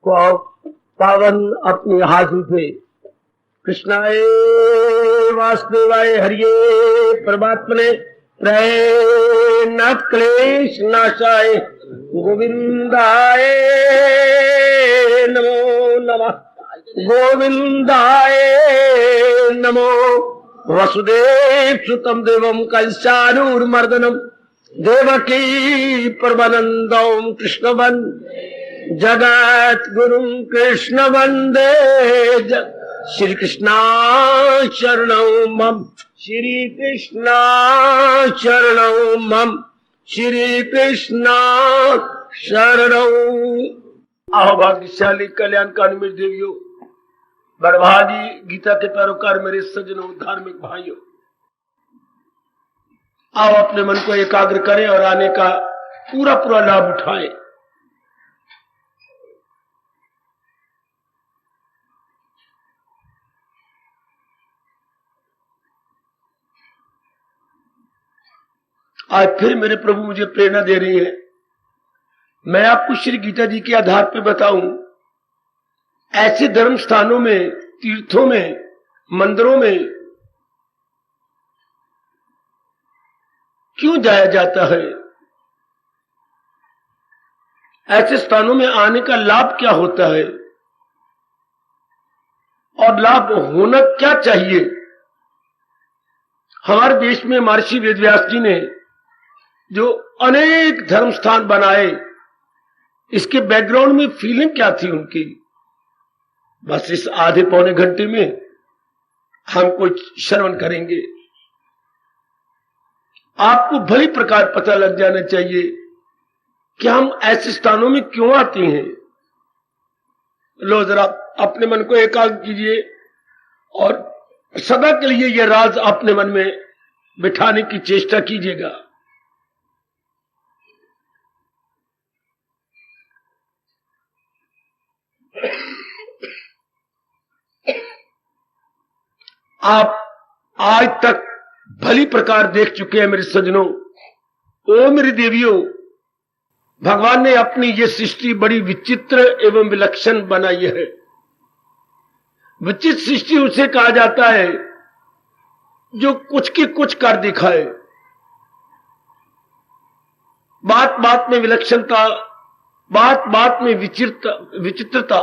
को पावन अपने हाथ उठे। कृष्णाय वासुदेवाय हरिये परमात्मने प्रणत क्लेश नाशाय गोविंदाय नमो नमः। गोविंदाय नमो। वसुदेव सुतम देवम कंसानूरमर्दनम देवकी परमानंदम कृष्णवन जगत गुरुम कृष्ण वंदे। श्री कृष्णा शरणौ मम। श्री कृष्णा शरणौ मम। श्री कृष्णा शरणौ। आओ भाग्यशाली कल्याणकारी मेरे देवियों, बड़भागी गीता के पैरोकार मेरे सज्जनों, धार्मिक भाइयों, आओ अपने मन को एकाग्र करें और आने का पूरा पूरा लाभ उठाएं। आज फिर मेरे प्रभु मुझे प्रेरणा दे रही है। मैं आपको श्री गीता जी के आधार पर बताऊं, ऐसे धर्म स्थानों में, तीर्थों में, मंदिरों में क्यों जाया जाता है, ऐसे स्थानों में आने का लाभ क्या होता है और लाभ होना क्या चाहिए। हमारे देश में महर्षि वेदव्यास जी ने जो अनेक धर्म स्थान बनाए, इसके बैकग्राउंड में फीलिंग क्या थी उनकी, बस इस आधे पौने घंटे में हम कुछ श्रवण करेंगे। आपको भली प्रकार पता लग जाना चाहिए कि हम ऐसे स्थानों में क्यों आते हैं। लो जरा अपने मन को एकाग्र कीजिए और सदा के लिए यह राज अपने मन में बिठाने की चेष्टा कीजिएगा। आप आज तक भली प्रकार देख चुके हैं मेरे सज्जनों। ओ मेरी देवियों, भगवान ने अपनी ये सृष्टि बड़ी विचित्र एवं विलक्षण बनाई है। विचित्र सृष्टि उसे कहा जाता है जो कुछ की कुछ कर दिखाए, बात बात में विलक्षणता, बात बात में विचित्रता।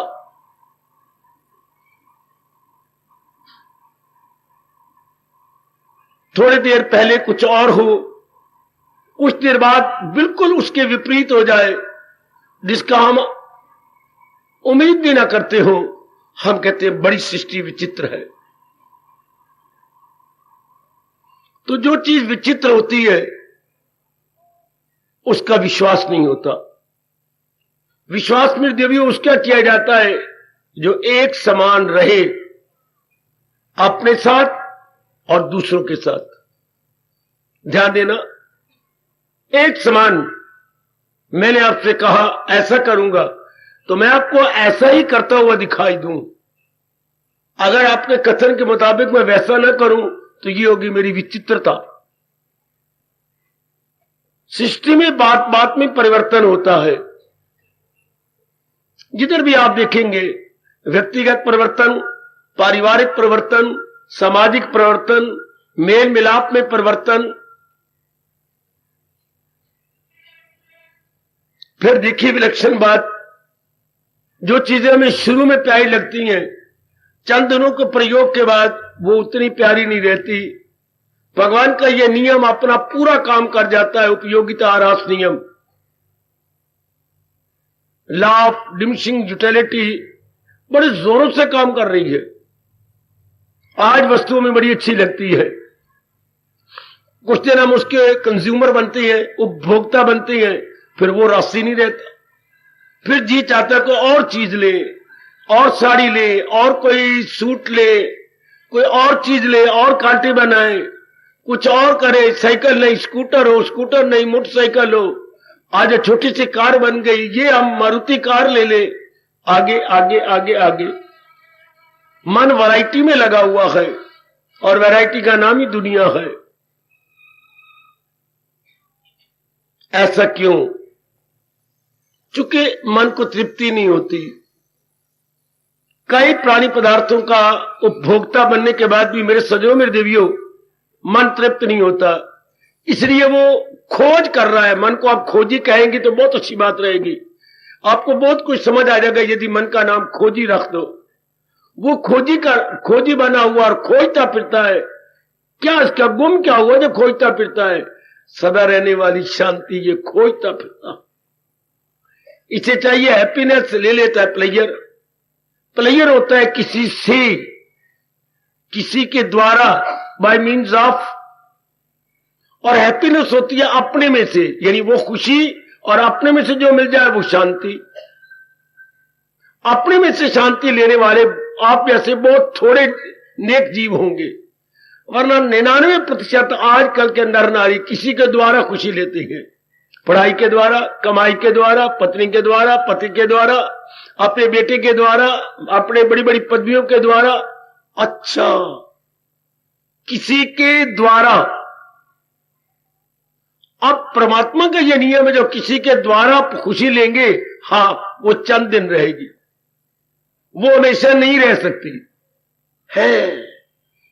थोड़ी देर पहले कुछ और हो, कुछ देर बाद बिल्कुल उसके विपरीत हो जाए, जिसका हम उम्मीद भी ना करते हो। हम कहते हैं बड़ी सृष्टि विचित्र है। तो जो चीज विचित्र होती है उसका विश्वास नहीं होता। विश्वास में देवियों उसका किया जाता है जो एक समान रहे अपने साथ और दूसरों के साथ। ध्यान देना, एक समान। मैंने आपसे कहा ऐसा करूंगा तो मैं आपको ऐसा ही करता हुआ दिखाई दूं। अगर आपके कथन के मुताबिक मैं वैसा ना करूं तो ये होगी मेरी विचित्रता। सृष्टि में बात बात में परिवर्तन होता है। जिधर भी आप देखेंगे, व्यक्तिगत परिवर्तन, पारिवारिक परिवर्तन, सामाजिक परिवर्तन, मेल मिलाप में परिवर्तन। फिर देखिए विलक्षण बात, जो चीजें हमें शुरू में प्यारी लगती हैं, चंद दिनों के प्रयोग के बाद वो उतनी प्यारी नहीं रहती। भगवान का यह नियम अपना पूरा काम कर जाता है, उपयोगिता आरास नियम। लॉ ऑफ डिमिनिशिंग यूटिलिटी बड़े जोरों से काम कर रही है। आज वस्तुओं में बड़ी अच्छी लगती है, कुछ दिन हम उसके कंज्यूमर बनते हैं, उपभोक्ता बनते हैं, फिर वो राशि नहीं रहता। फिर जी चाहता है कोई और चीज ले, और साड़ी ले, और कोई सूट ले, कोई और चीज ले, और कांटे बनाए, कुछ और करे। साइकिल नहीं स्कूटर हो, स्कूटर नहीं मोटरसाइकिल हो, आज छोटी सी कार बन गई, ये हम मारुति कार ले ले। आगे आगे आगे आगे मन वैरायटी में लगा हुआ है और वैरायटी का नाम ही दुनिया है। ऐसा क्यों? चूंकि मन को तृप्ति नहीं होती। कई प्राणी पदार्थों का उपभोक्ता बनने के बाद भी मेरे सजो मेरे देवियों मन तृप्त नहीं होता, इसलिए वो खोज कर रहा है। मन को आप खोजी कहेंगे तो बहुत अच्छी बात रहेगी, आपको बहुत कुछ समझ आ जाएगा यदि मन का नाम खोजी रख दो। वो खोजी बना हुआ और खोजता फिरता है। क्या इसका गुम क्या हुआ जो खोजता फिरता है? सदा रहने वाली शांति, ये खोजता फिरता। इसे चाहिए हैप्पीनेस, ले लेता है प्लेजर। प्लेजर होता है किसी से, किसी के द्वारा, बाय मीन्स ऑफ। और हैप्पीनेस होती है अपने में से, यानी वो खुशी और अपने में से जो मिल जाए वो शांति। अपने में से शांति लेने वाले आप जैसे बहुत थोड़े नेक जीव होंगे, वरना 99% आजकल के नर नारी किसी के द्वारा खुशी लेते हैं। पढ़ाई के द्वारा, कमाई के द्वारा, पत्नी के द्वारा, पति के द्वारा, अपने बेटे के द्वारा, अपने बड़ी बड़ी पदवियों के द्वारा। अच्छा, किसी के द्वारा। अब परमात्मा का यह नियम है, जो किसी के द्वारा खुशी लेंगे, हां, वो चंद दिन रहेगी, वो हमेशा नहीं रह सकती है।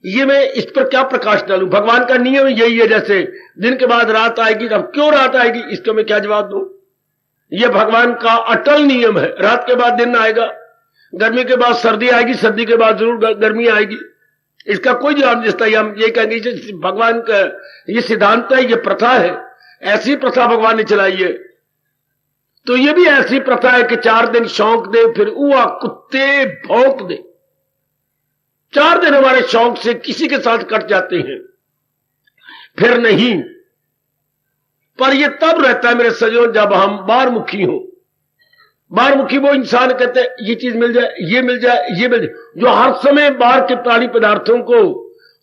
ये मैं इस पर क्या प्रकाश डालूं? भगवान का नियम यही है, जैसे दिन के बाद रात आएगी। अब क्यों रात आएगी, इसको मैं क्या जवाब दूं? यह भगवान का अटल नियम है। रात के बाद दिन आएगा, गर्मी के बाद सर्दी आएगी, सर्दी के बाद जरूर गर्मी आएगी। इसका कोई जवाब नहीं देता। हम ये कहेंगे भगवान का ये सिद्धांत है, ये प्रथा है, ऐसी प्रथा भगवान ने चलाई है। तो ये भी ऐसी प्रथा है कि 4 दिन शौक दे, फिर उआ कुत्ते भौंक दे। 4 दिन हमारे शौक से किसी के साथ कट जाते हैं, फिर नहीं। पर यह तब रहता है मेरे सजों जब हम बारमुखी हो। बारमुखी वो इंसान कहते हैं ये चीज मिल जाए, ये मिल जाए, ये मिल जाए, जो हर समय बाहर के प्राणी पदार्थों को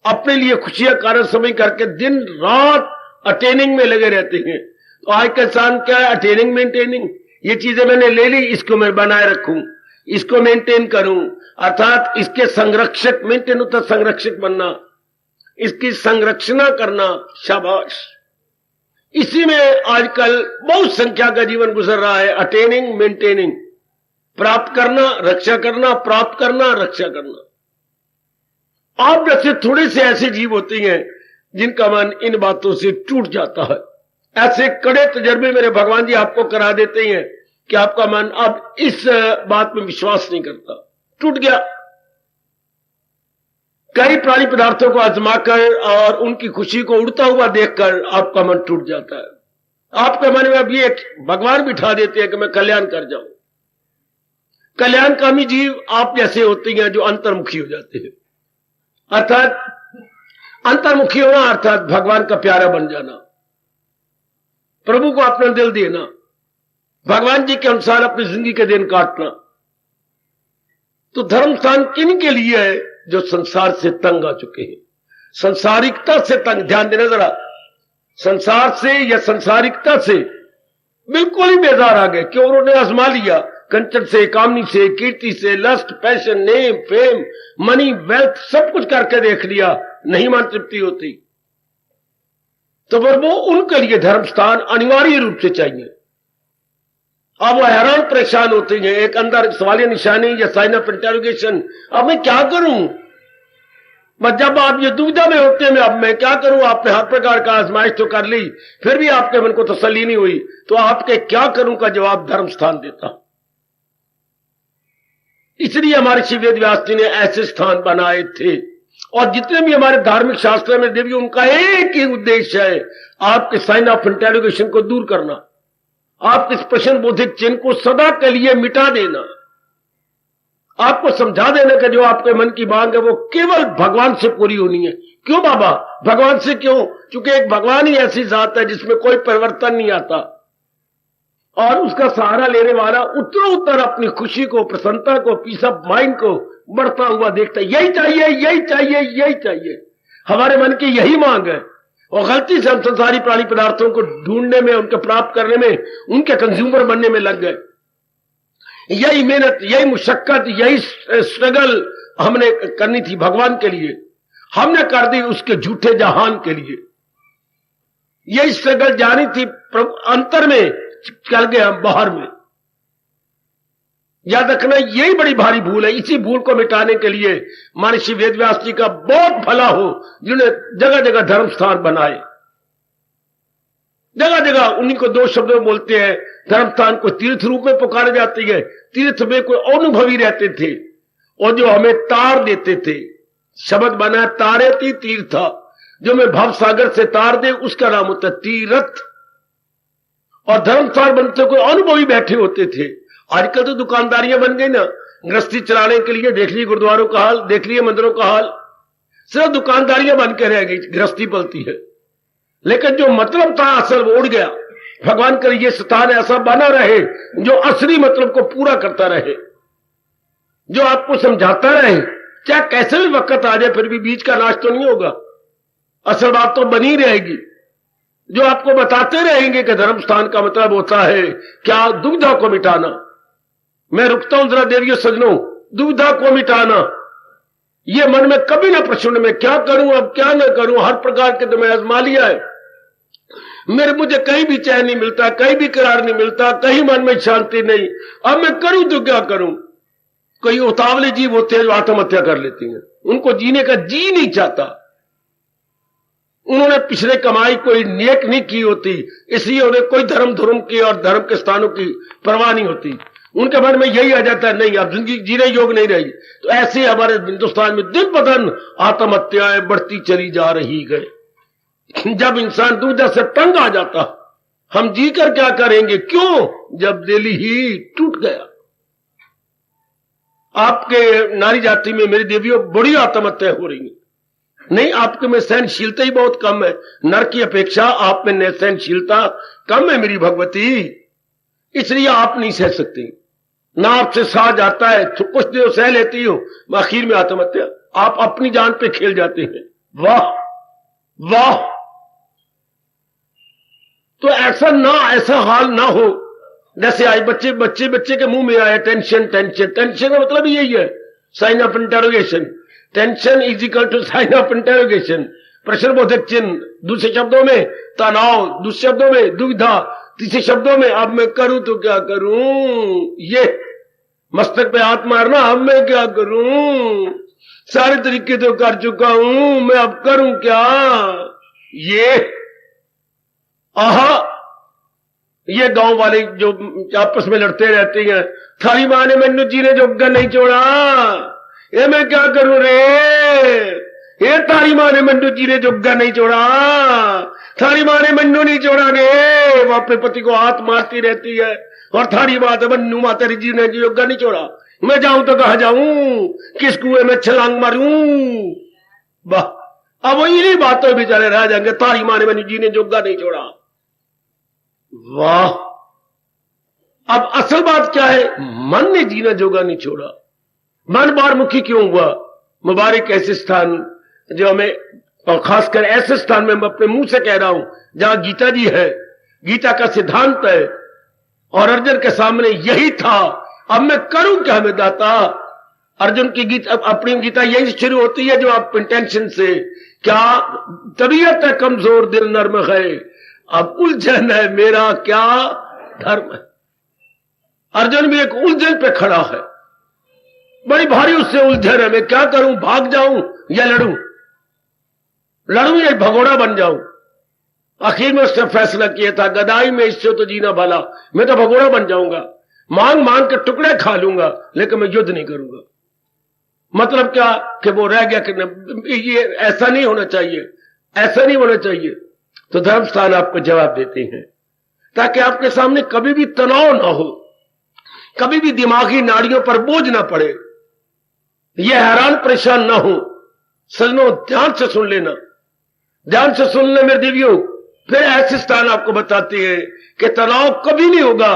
अपने लिए खुशियां कारण समय करके दिन रात अटेनिंग में लगे रहते हैं। तो आज का इंसान क्या है? Attaining, maintaining. ये चीजें मैंने ले ली, इसको मैं बनाए रखूं, इसको मेंटेन करूं, अर्थात इसके संरक्षक। मेंटेन होता संरक्षक बनना, इसकी संरक्षणा करना। शाबाश। इसी में आजकल बहुत संख्या का जीवन गुजर रहा है। अटेनिंग, मेंटेनिंग, प्राप्त करना, रक्षा करना, प्राप्त करना, रक्षा करना। आप जैसे थोड़े से ऐसे जीव होते हैं जिनका मन इन बातों से टूट जाता है। ऐसे कड़े तजर्बे मेरे भगवान जी आपको करा देते हैं कि आपका मन अब इस बात में विश्वास नहीं करता, टूट गया। कई प्राणी पदार्थों को आजमाकर और उनकी खुशी को उड़ता हुआ देखकर आपका मन टूट जाता है। आपके मन में अब ये भगवान बिठा देते हैं कि मैं कल्याण कर जाऊं। कल्याणकामी जीव आप जैसे होते हैं जो अंतर्मुखी हो जाते हैं। अर्थात अंतर्मुखी होना अर्थात भगवान का प्यारा बन जाना, प्रभु को अपना दिल देना, भगवान जी के अनुसार अपनी जिंदगी के दिन काटना। तो धर्म स्थान किन के लिए है? जो संसार से तंग आ चुके हैं, संसारिकता से तंग। ध्यान देना जरा, संसार से या संसारिकता से बिल्कुल ही बेजार आ गए। क्यों? उन्होंने आजमा लिया, कंचन से, कामनी से, कीर्ति से, lust, passion, name, fame, money, wealth, सब कुछ करके देख लिया, नहीं मन तृप्ति होती। तो फिर वो उनके लिए धर्म स्थान अनिवार्य रूप से चाहिए। अब वो हैरान परेशान होते हैं, एक अंदर सवालिया निशानी या साइन ऑफ इंटरोगेशन। अब मैं क्या करूं? बस जब आप ये दुविधा में होते हैं, अब मैं क्या करूं? आपने हर प्रकार का आजमाइश तो कर ली, फिर भी आपके मन को तसल्ली नहीं हुई, तो आपके क्या करूं का जवाब धर्म स्थान देता। इसलिए हमारे श्री वेद व्यास जी ने ऐसे स्थान बनाए थे। और जितने भी हमारे धार्मिक शास्त्र में देवी, उनका एक ही उद्देश्य है, आपके साइन ऑफ इंटरोगेशन को दूर करना, आपके प्रश्न बोधिक चिन्ह को सदा के लिए मिटा देना, आपको समझा देना कि जो आपके मन की मांग है वो केवल भगवान से पूरी होनी है। क्यों बाबा? भगवान से क्यों? क्योंकि एक भगवान ही ऐसी जात है जिसमें कोई परिवर्तन नहीं आता, और उसका सहारा लेने वाला उत्तर अपनी खुशी को, प्रसन्नता को, पीस ऑफ माइंड को बढ़ता हुआ देखता है। यही चाहिए, यही चाहिए, यही चाहिए। हमारे मन की यही मांग है, और गलती से हम संसारी प्राणी पदार्थों को ढूंढने में, उनके प्राप्त करने में, उनके कंज्यूमर बनने में लग गए। यही मेहनत, यही मुशक्कत, यही स्ट्रगल हमने करनी थी भगवान के लिए, हमने कर दी उसके झूठे जहान के लिए। यही स्ट्रगल जानी थी अंतर में, चल गए हम बाहर में। याद रखना, यही बड़ी भारी भूल है। इसी भूल को मिटाने के लिए महर्षि वेदव्यास जी का बहुत भला हो, जिन्होंने जगह जगह धर्म स्थान बनाए। जगह जगह उन्हीं को दो शब्दों में बोलते हैं, धर्म स्थान को तीर्थ रूप में पुकारे जाती है। तीर्थ में कोई अनुभवी रहते थे और जो हमें तार देते थे। शब्द बना तारे ती तीर्थ, जो मैं भव सागर से तार दे, उसका नाम होता है तीर्थ। और धर्म स्थान बनते कोई अनुभवी बैठे होते थे। आजकल तो दुकानदारियां बन गई ना, गृहस्थी चलाने के लिए। देख लीजिए गुरुद्वारों का हाल, देख लीजिए मंदिरों का हाल, सिर्फ दुकानदारियां बन के रह गई, गृहस्थी पलती है। लेकिन जो मतलब था असल वो उड़ गया। भगवान करे ये स्थान ऐसा बना रहे जो असली मतलब को पूरा करता रहे, जो आपको समझाता रहे, चाहे कैसे भी वक्त आ जाए फिर भी बीच का नाश तो नहीं होगा, असल बात तो बनी रहेगी। जो आपको बताते रहेंगे कि धर्म स्थान का मतलब होता है क्या, दुविधा को मिटाना। मैं रुकता हूं जरा देवियों सजनों, दुविधा को मिटाना। ये मन में कभी ना प्रश्न में क्या करूं अब क्या ना करूं, हर प्रकार के तो मैं आजमा लिया है, मुझे कहीं भी चैन नहीं मिलता, कहीं भी करार नहीं मिलता, कहीं मन में शांति नहीं, अब मैं करूं तो क्या करूं। कई उतावले जीव होते हैं जो आत्महत्या कर लेती हैं, उनको जीने का जी नहीं चाहता। उन्होंने पिछले कमाई कोई नेक नहीं की होती, इसलिए उन्हें कोई धर्म की और धर्म के स्थानों की परवाह नहीं होती। उनके मन में यही आ जाता है, नहीं अब जिंदगी जीने योग नहीं रही। तो ऐसे हमारे हिंदुस्तान में दिन ब दिन आत्महत्याएं बढ़ती चली जा रही गए। जब इंसान दुविधा से तंग आ जाता, हम जी कर क्या करेंगे, क्यों, जब दिल ही टूट गया। आपके नारी जाति में मेरी देवियों बड़ी आत्महत्या हो रही है। नहीं, आपके में सहनशीलता ही बहुत कम है, नर की अपेक्षा आप में सहनशीलता कम है मेरी भगवती, इसलिए आप नहीं सह सकती। ना आपसे सहा जाता है, तो कुछ देर सह लेती हो, आखिर में आत्महत्या। आप अपनी जान पे खेल जाते हैं। वाह वाह। तो ऐसा हाल ना हो जैसे आज बच्चे के मुंह में आया टेंशन का मतलब यही है, sign of interrogation. Tension is equal to sign of interrogation, प्रश्नबोधक चिन्ह। दूसरे शब्दों में तनाव, दूसरे शब्दों में दुविधा, तीसरे शब्दों में अब मैं करूं तो क्या करूं। ये मस्तक पे हाथ मारना, अब मैं क्या करूं, सारे तरीके तो कर चुका हूं, मैं अब करूं क्या। ये ये गांव वाले जो आपस में लड़ते रहते हैं, थारी मां ने मैनू जीने जोगा नहीं छोड़ा, ये मैं क्या करूं रे, ये थारी मां ने मैनू जीने जोगा नहीं छोड़ा, थारी मां ने मैनू नहीं छोड़ा रे। वो अपने पति को हाथ मारती रहती है, और थारी मां तो मन्नू मां तेरी जीने जोगा नहीं छोड़ा, मैं जाऊं तो कहां जाऊं, किस कुएं में छलांग मारूं। वाह, अब वो इन्हीं बातों बेचारे रह जाएंगे, थारी मां ने मैनू जीने जोगा नहीं छोड़ा। वाह, अब असल बात क्या है, मन ने जीना जोगा नहीं छोड़ा। मन बारमुखी क्यों हुआ। मुबारक ऐसे स्थान जो हमें, और खासकर ऐसे स्थान में मैं अपने मुंह से कह रहा हूं जहां गीता जी है, गीता का सिद्धांत है, और अर्जुन के सामने यही था, अब मैं करूं क्या मैं दाता। अर्जुन की गीता, अपनी गीता यही शुरू होती है जो आप इंटेंशन से, क्या तबीयत है कमजोर दिल नर्म है, अब उलझन है मेरा क्या धर्म है। अर्जुन भी एक उलझन पे खड़ा है, बड़ी भारी उससे उलझन है, मैं क्या करूं, भाग जाऊं या लड़ूं या भगोड़ा बन जाऊं। आखिर में उसने फैसला किया था, गदाई में इससे तो जीना भला, मैं तो भगोड़ा बन जाऊंगा, मांग मांग के टुकड़े खा लूंगा, लेकिन मैं युद्ध नहीं करूंगा। मतलब क्या कि वो रह गया कि ये ऐसा नहीं होना चाहिए, ऐसा नहीं होना चाहिए। तो धर्म स्थान आपको जवाब देते हैं, ताकि आपके सामने कभी भी तनाव ना हो, कभी भी दिमागी नाड़ियों पर बोझ ना पड़े, यह हैरान परेशान ना हो। सजनों ध्यान से सुन लेना, ध्यान से सुन ले मेरे देवियों। फिर ऐसे स्थान आपको बताते हैं कि तनाव कभी नहीं होगा।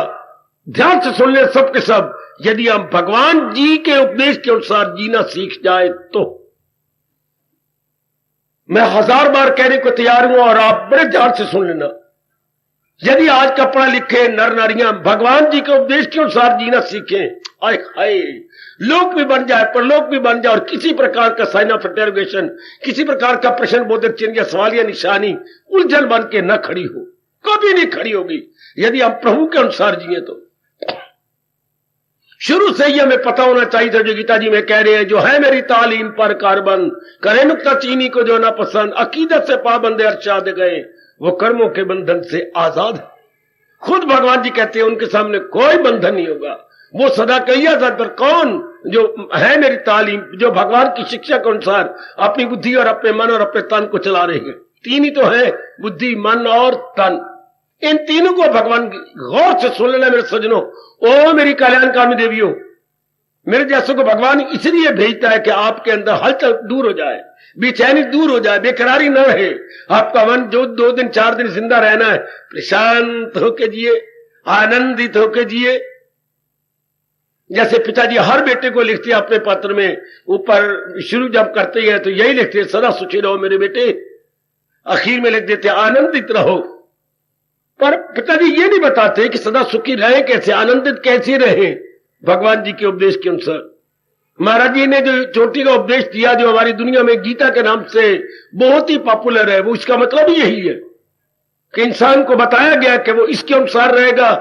ध्यान से सुन ले सब के सब, यदि हम भगवान जी के उपदेश के अनुसार जीना सीख जाए तो। मैं 1000 बार कहने को तैयार हूं और आप बड़े ध्यान से सुन लेना। यदि आज का पढ़ा लिखे नर नारियां भगवान जी के उपदेश के अनुसार जीना सीखें, आय हाय, लोक भी बन जाए, परलोक भी बन जाए, और किसी प्रकार का साइन ऑफ इंटरोगेशन, किसी प्रकार का प्रश्न बोधक चिन्ह या सवाल या निशानी उलझन बन के न खड़ी हो, कभी नहीं खड़ी होगी यदि हम प्रभु के अनुसार जिए तो। शुरू से ही हमें पता होना चाहिए था, जो गीता जी में कह रहे हैं, जो है मेरी तालीम पर कारबंद, करे नुक्ता चीनी को जो ना पसंद, अकीदत से पाबंदे अरशाद गए, वो कर्मों के बंधन से आजाद है। खुद भगवान जी कहते हैं उनके सामने कोई बंधन नहीं होगा, वो सदा कही आजाद। पर कौन? जो है मेरी तालीम, जो भगवान की शिक्षा के अनुसार अपनी बुद्धि और अपने मन और अपने तन को चला रहे हैं। तीन ही तो है, बुद्धि, मन और तन। इन तीनों को भगवान गौर से सुन लेना मेरे सज्जनों। ओ मेरी कल्याणकामी देवियों, मेरे जैसों को भगवान इसलिए भेजता है कि आपके अंदर हलचल दूर हो जाए, बेचैनी दूर हो जाए, बेकरारी न रहे। आपका मन जो 2 दिन 4 दिन जिंदा रहना है, प्रशांत होके जिए, आनंदित होके जिए। जैसे पिताजी हर बेटे को लिखते हैं अपने पत्र में, ऊपर शुरू जब करते हैं तो यही लिखते हैं, सदा सुखी रहो मेरे बेटे। आखिर में लिख देते आनंदित रहो। पर पिताजी ये नहीं बताते कि सदा सुखी रहे कैसे, आनंदित कैसे रहे। भगवान जी के उपदेश के अनुसार महाराज जी ने जो चोटी का उपदेश दिया, जो हमारी दुनिया में गीता के नाम से बहुत ही पॉपुलर है, वो इसका मतलब यही है कि इंसान को बताया गया कि वो इसके अनुसार रहेगा।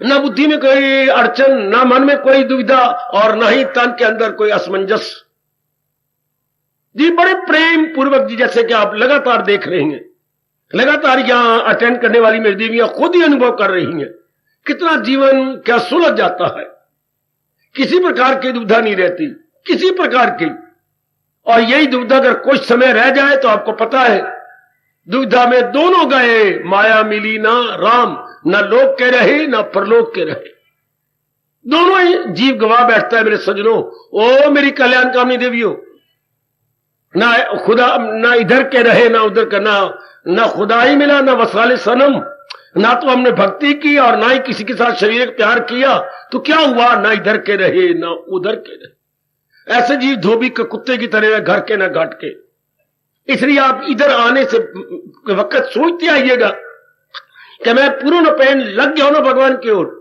न बुद्धि में कोई अड़चन, न मन में कोई दुविधा, और न ही तन के अंदर कोई असमंजस। जी बड़े प्रेम पूर्वक जी, जैसे कि आप लगातार देख रहे हैं, लगातार यहां अटेंड करने वाली मेरी देवियां खुद ही अनुभव कर रही हैं, कितना जीवन क्या सुलझ जाता है। किसी प्रकार की दुविधा नहीं रहती, किसी प्रकार की। और यही दुविधा अगर कुछ समय रह जाए तो आपको पता है, दुविधा में दोनों गए, माया मिली ना राम, न लोक के रहे न परलोक के रहे। दोनों ही जीव गवा बैठता है मेरे सज्जनों। ओ मेरी कल्याणकामी देवियों, ना खुदा, ना इधर के रहे ना उधर का, ना खुदा ही मिला ना वसाले सनम, ना तो हमने भक्ति की और ना ही किसी के साथ शरीर प्यार किया, तो क्या हुआ? ना इधर के रहे ना उधर के रहे। ऐसे जीव धोबी के कुत्ते की तरह, घर के ना घाट के। इसलिए आप इधर आने से वक्त सोचते आइएगा कि मैं पूर्ण पैन लग गया हूं ना भगवान की ओर।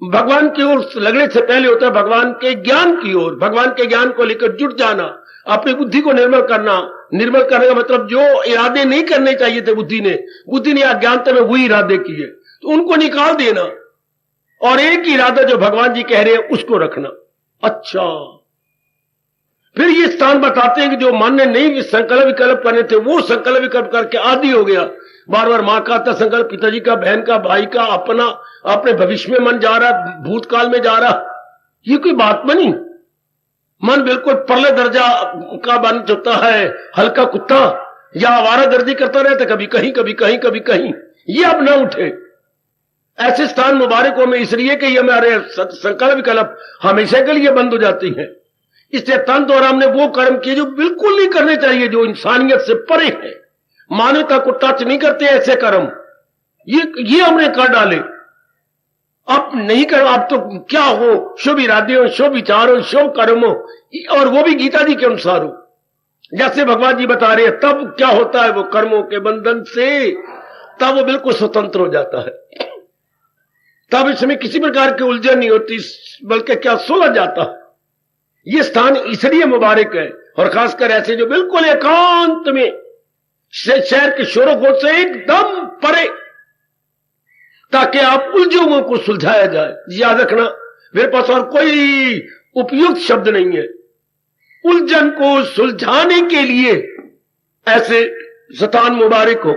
भगवान की ओर लगने से पहले होता है भगवान के ज्ञान की ओर, भगवान के ज्ञान को लेकर जुट जाना, अपनी बुद्धि को निर्मल करना। निर्मल करने का मतलब जो इरादे नहीं करने चाहिए थे बुद्धि ने अज्ञानता में वही इरादे किए, तो उनको निकाल देना, और एक ही इरादा जो भगवान जी कह रहे हैं उसको रखना। अच्छा, फिर ये स्थान बताते हैं कि जो मन ने नहीं संकल्प विकल्प करने थे, वो संकल्प विकल्प करके आदि हो गया। बार बार मां का आता संकल्प, पिताजी का, बहन का, भाई का, अपना, अपने भविष्य में मन जा रहा, भूतकाल में जा रहा। ये कोई बात बनी? मन बिल्कुल परले दर्जा का बन चुका है, हल्का कुत्ता, या आवारा गर्दी करता रहता, कभी कहीं कभी कहीं कभी कहीं। ये अब ना उठे। ऐसे स्थान मुबारकों में इसलिए कि ये हमारे संकल्प विकल्प हमेशा के लिए बंद हो जाती हैं। इससे तन और हमने वो कर्म किए जो बिल्कुल नहीं करने चाहिए, जो इंसानियत से परे है, मानवता को टच नहीं करते ऐसे कर्म, ये हमने कर डाले। अब नहीं करो, अब तो क्या हो, शुभ इरादे हो, शुभ विचार हो, शुभ कर्म हो, और वो भी गीता जी के अनुसार हो, जैसे भगवान जी बता रहे हैं। तब क्या होता है? वो कर्मों के बंधन से तब वो बिल्कुल स्वतंत्र हो जाता है। तब इसमें किसी प्रकार की उलझन नहीं होती, बल्कि क्या सुलझ जाता है। ये स्थान इसलिए मुबारक है, और खासकर ऐसे जो बिल्कुल एकांत में, शहर के शोर से एकदम परे, ताकि आप उलझनों को सुलझाया जाए। याद रखना, मेरे पास और कोई उपयुक्त शब्द नहीं है। उलझन को सुलझाने के लिए ऐसे स्थान मुबारक हो।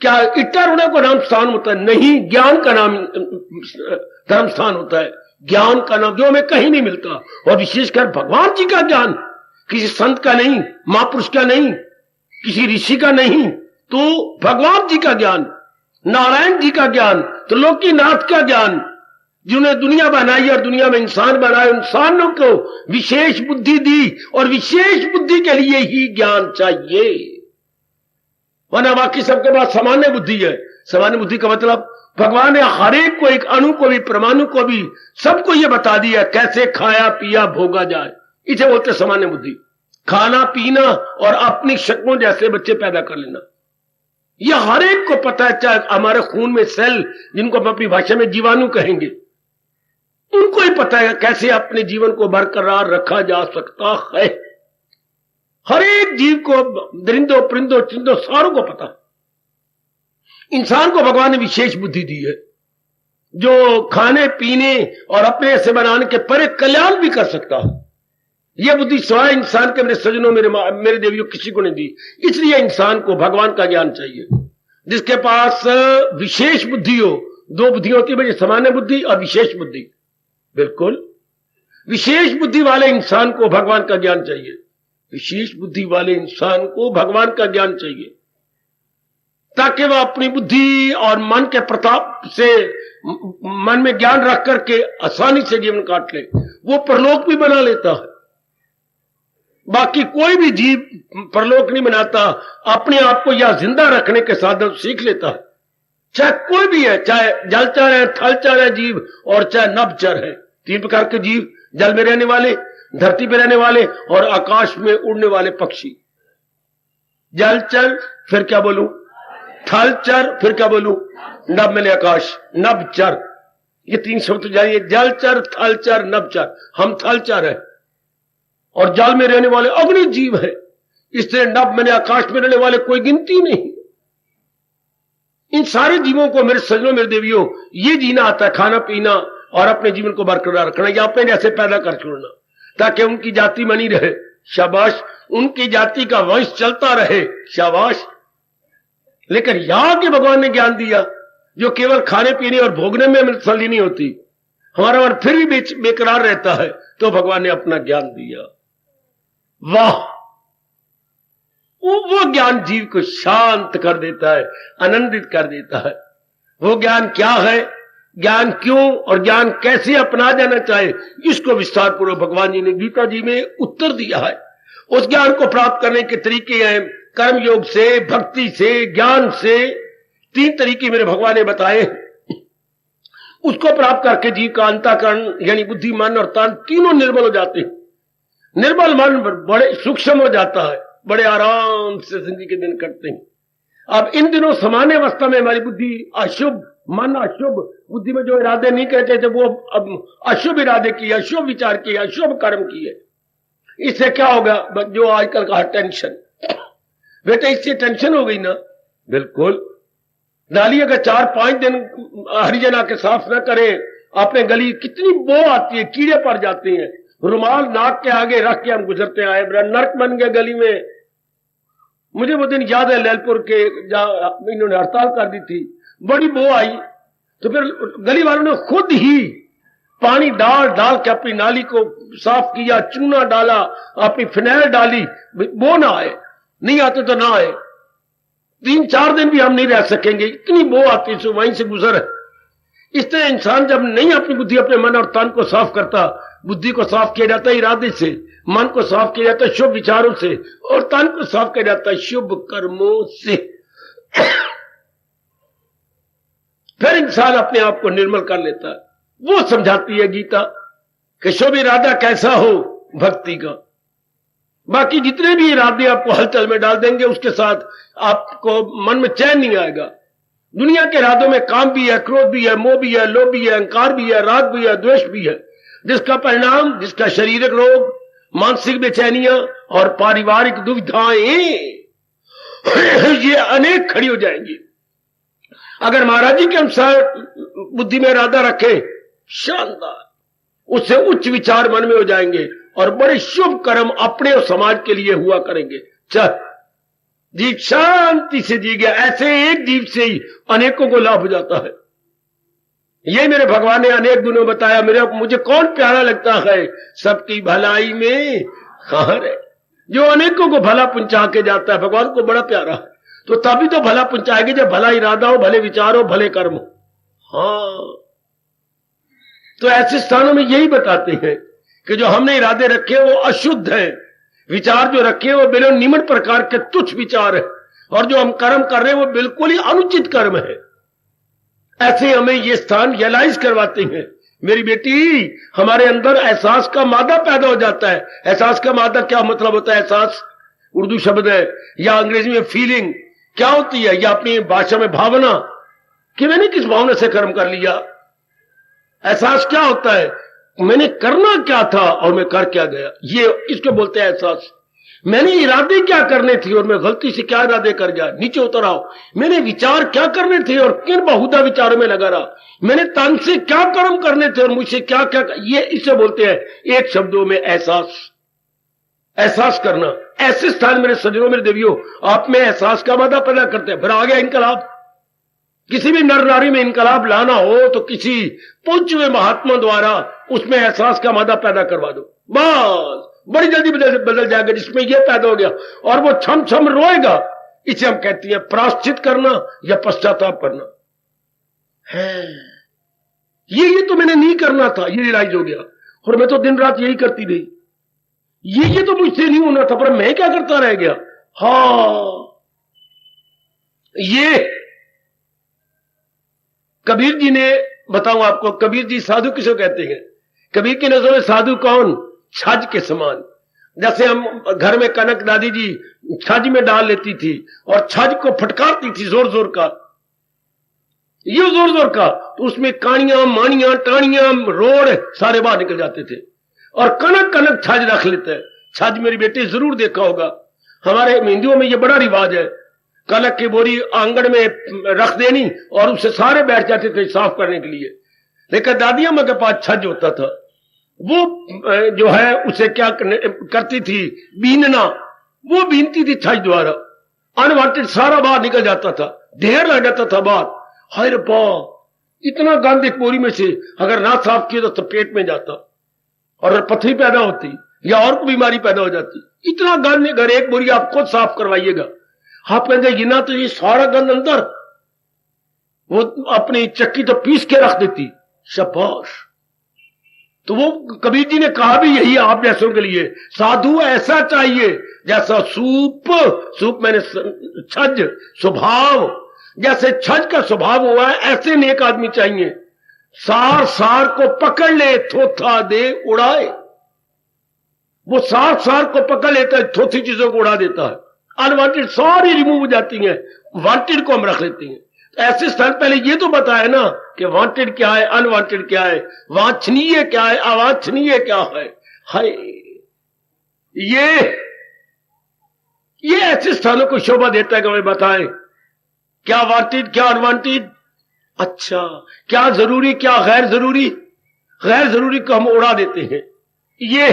क्या इट्टा रोने को नाम स्थान होता है? नहीं, ज्ञान का नाम धर्म स्थान होता है। ज्ञान का नाम जो हमें कहीं नहीं मिलता, और विशेषकर भगवान जी का ज्ञान, किसी संत का नहीं, महापुरुष का नहीं, किसी ऋषि का नहीं, तो भगवान जी का ज्ञान, नारायण जी का ज्ञान, तो लोकीनाथ का ज्ञान, जिन्होंने दुनिया बनाई और दुनिया में इंसान बनाए, इंसानों को विशेष बुद्धि दी, और विशेष बुद्धि के लिए ही ज्ञान चाहिए, वरना बाकी सबके पास सामान्य बुद्धि है। सामान्य बुद्धि का मतलब भगवान ने हर एक को, एक अणु को भी, परमाणु को भी, सबको यह बता दिया कैसे खाया पिया भोगा जाए। इसे बोलते सामान्य बुद्धि। खाना पीना और अपनी शक्लों जैसे बच्चे पैदा कर लेना, यह हर एक को पता है। चाहे हमारे खून में सेल, जिनको हम अपनी भाषा में जीवाणु कहेंगे, उनको ही पता है कैसे अपने जीवन को बरकरार रखा जा सकता है। हर एक जीव को, दरिंदो परिंदो चिंदो सारों को पता। इंसान को भगवान ने विशेष बुद्धि दी है, जो खाने पीने और अपने से बनाने के परे कल्याण भी कर सकता है। यह बुद्धि सिवाय इंसान के, मेरे सज्जनों, मेरे देवियों, किसी को नहीं दी। इसलिए इंसान को भगवान का ज्ञान चाहिए। जिसके पास विशेष बुद्धि हो, दो बुद्धि होती है, सामान्य बुद्धि और विशेष बुद्धि। बिल्कुल विशेष बुद्धि वाले इंसान को भगवान का ज्ञान चाहिए। विशेष बुद्धि वाले इंसान को भगवान का ज्ञान चाहिए ताकि वह अपनी बुद्धि और मन के प्रताप से, मन में ज्ञान रख करके आसानी से जीवन काट ले। वो परलोक भी बना लेता है। बाकी कोई भी जीव परलोक नहीं बनाता, अपने आप को या जिंदा रखने के साधन सीख लेता है। चाहे कोई भी है, चाहे जलचर है, थलचर है जीव, और चाहे नभचर है। तीन प्रकार के जीव, जल में रहने वाले, धरती पर रहने वाले और आकाश में उड़ने वाले पक्षी। जलचर, फिर क्या बोलूं, थलचर, फिर क्या बोलूं, नभ में आकाश, नभचर। ये तीन शब्द जानिए, जलचर, थलचर, नभचर। हम थलचर है और जल में रहने वाले अग्नि जीव है। इसलिए नभ में आकाश में रहने वाले कोई गिनती नहीं। इन सारे जीवों को, मेरे सज्जनों, मेरे देवियों, ये जीना आता है, खाना पीना और अपने जीवन को बरकरार रखना, या अपने जैसे पैदा कर छोड़ना ताकि उनकी जाति बनी रहे। शाबाश, उनकी जाति का वंश चलता रहे। शाबाश। लेकिन यहां के भगवान ने ज्ञान दिया जो केवल खाने पीने और भोगने में मृतसली नहीं होती, हमारा मन फिर भी बेकरार रहता है, तो भगवान ने अपना ज्ञान दिया। वाह, वो ज्ञान जीव को शांत कर देता है, आनंदित कर देता है। वो ज्ञान क्या है, ज्ञान क्यों और ज्ञान कैसे अपना जाना चाहिए, इसको विस्तार पूर्वक भगवान जी ने गीता जी में उत्तर दिया है। उस ज्ञान को प्राप्त करने के तरीके हैं कर्म योग से, भक्ति से, ज्ञान से। तीन तरीके मेरे भगवान ने बताए। उसको प्राप्त करके जीव का अंतःकरण यानी बुद्धि, मन और तन तीनों निर्मल हो जाते हैं। निर्मल मन बड़े सूक्ष्म हो जाता है, बड़े आराम से जिंदगी के दिन कटते हैं। अब इन दिनों सामान्य अवस्था में हमारी बुद्धि अशुभ, मन अशुभ, बुद्धि में जो इरादे नहीं कहते थे वो अब अशुभ इरादे किए, अशुभ विचार किए, अशुभ कर्म किए। इससे क्या होगा, जो आजकल का टेंशन, बेटा इससे टेंशन हो गई ना। बिल्कुल, नाली अगर 4-5 दिन हरिजन आके साफ ना करें, अपने गली कितनी बो आती है, कीड़े पड़ जाते हैं। रुमाल नाक के आगे रख के हम गुजरते आए, नर्क बन गए गली में। मुझे वो दिन याद है, लैलपुर के जहां इन्होंने हड़ताल कर दी थी, बड़ी बो आई, तो फिर गली वालों ने खुद ही पानी डाल डाल के अपनी नाली को साफ किया, चूना डाला, अपनी फिनाइल डाली, बो ना आए। नहीं आते तो ना आए। 3-4 दिन भी हम नहीं रह सकेंगे, इतनी बो आती है, वहीं से गुजर है। इस तरह इंसान जब नहीं अपनी बुद्धि, अपने मन और तन को साफ करता, बुद्धि को साफ किया जाता है इरादे से, मन को साफ किया जाता है शुभ विचारों से, और तन को साफ किया जाता है शुभ कर्मों से। फिर इंसान अपने आप को निर्मल कर लेता है। वो समझाती है गीता कि शुभ इरादा कैसा हो, भक्ति का। बाकी जितने भी इरादे आपको हलचल में डाल देंगे, उसके साथ आपको मन में चैन नहीं आएगा। दुनिया के इरादों में काम भी है, क्रोध भी है, मोह भी है, लोभ भी है, अहंकार भी है, राग भी है, द्वेष भी है, जिसका परिणाम, जिसका शारीरिक रोग, मानसिक बेचैनियां और पारिवारिक दुविधाएं ये अनेक खड़ी हो जाएंगी। अगर महाराज जी के अनुसार बुद्धि में इरादा रखे, शानदार, उससे उच्च विचार मन में हो जाएंगे और बड़े शुभ कर्म अपने और समाज के लिए हुआ करेंगे। चल जीव शांति से जी गया, ऐसे एक जीव से ही अनेकों को लाभ हो जाता है। ये मेरे भगवान ने अनेक गुणों बताया। मुझे कौन प्यारा लगता है, सबकी भलाई में खार है, जो अनेकों को भला पहुंचा के जाता है, भगवान को बड़ा प्यारा है। तो तभी तो भला पहुंचाएगी जब भला इरादा हो, भले विचार हो, भले कर्म हो। हाँ, तो ऐसे स्थानों में यही बताते हैं कि जो हमने इरादे रखे वो अशुद्ध है, विचार जो रखे वो बिल्कुल निम्न प्रकार के तुच्छ विचार है, और जो हम कर्म कर रहे हैं वो बिल्कुल ही अनुचित कर्म है। ऐसे हमें ये स्थान रियलाइज करवाते हैं। मेरी बेटी, हमारे अंदर एहसास का मादा पैदा हो जाता है। एहसास का मादा क्या मतलब होता है? एहसास उर्दू शब्द है, या अंग्रेजी में फीलिंग क्या होती है, या अपनी भाषा में भावना, कि मैंने किस भावना से कर्म कर लिया। एहसास क्या होता है? मैंने करना क्या था और मैं कर क्या गया, ये इसको बोलते हैं एहसास। मैंने इरादे क्या करने थे और मैं गलती से क्या इरादे कर गया, नीचे उतर आओ। मैंने विचार क्या करने थे और किन बहुधा विचारों में लगा रहा। मैंने तन से क्या कर्म करने थे और मुझसे क्या क्या, ये इसे बोलते हैं एक शब्दों में एहसास। एहसास करना। ऐसे स्थान मेरे सज्जनों, मेरे देवियों, आप में एहसास का मादा पैदा करते हैं। फिर आ गया इनकलाब। किसी भी नर नारी में इनकलाब लाना हो तो किसी पूज्य हुए महात्मा द्वारा उसमें एहसास का मादा पैदा करवा दो, बस बड़ी जल्दी बदल जाएगा। जिसमें यह पैदा हो गया और वो छम छम रोएगा, इसे हम कहते हैं प्रायश्चित करना या पश्चाताप करना है। ये तो मैंने नहीं करना था, ये रियलाइज हो गया और मैं तो दिन रात यही करती रही। ये तो मुझसे नहीं होना था, पर मैं क्या करता रह गया। हाँ, ये कबीर जी ने, बताऊं आपको, कबीर जी साधु किसको कहते हैं? कबीर की नजर में साधु कौन? छज के समान। जैसे हम घर में कनक दादी जी छज में डाल लेती थी और छज को फटकारती थी जोर जोर का, ये जोर जोर का, तो उसमें कानियां मानियां टाणियां रोड़ सारे बाहर निकल जाते थे। और कनक कनक छज रख लेते हैं। छज मेरी बेटी जरूर देखा होगा, हमारे हिंदुओं में ये बड़ा रिवाज है। कनक की बोरी आंगन में रख देनी और उससे सारे बैठ जाते थे साफ करने के लिए। लेकिन दादी अम्मा के पास छज होता था, वो जो है उसे क्या करती थी, बीनना। वो बीनती थी छज द्वारा, अनवांटेड सारा बाहर निकल जाता था, ढेर लग जाता था बाहर। हाय रे बा, इतना गंद एक बोरी में से अगर ना साफ किया तो पेट में जाता और पथरी पैदा होती या और कोई बीमारी पैदा हो जाती। इतना गंद, अगर एक बोरी आप खुद साफ करवाइएगा, आप कहेंगे ये ना तो ये सारा गंद अंदर, वो अपनी चक्की तो पीस के रख देती, शाबाश। तो वो कबीर जी ने कहा भी यही आप जैसों के लिए, साधु ऐसा चाहिए जैसा सूप मैंने छज स्वभाव, जैसे छज का स्वभाव हुआ है ऐसे नेक आदमी चाहिए। सार सार को पकड़ ले, थोथा दे उड़ाए। वो सार सार को पकड़ लेता है, थोथी चीजों को उड़ा देता है। अनवांटेड सारी रिमूव हो जाती हैं, वांटेड को हम रख लेते हैं। ऐसे स्थान पहले ये तो बताया ना कि वांटेड क्या है, अनवांटेड क्या है, वांछनीय क्या है, अवांछनीय क्या है। हाय, ये ऐसे स्थानों को शोभा देता है कि हमें बताएं क्या वांटेड क्या अनवांटेड। अच्छा, क्या जरूरी क्या गैर जरूरी। गैर जरूरी को हम उड़ा देते हैं। ये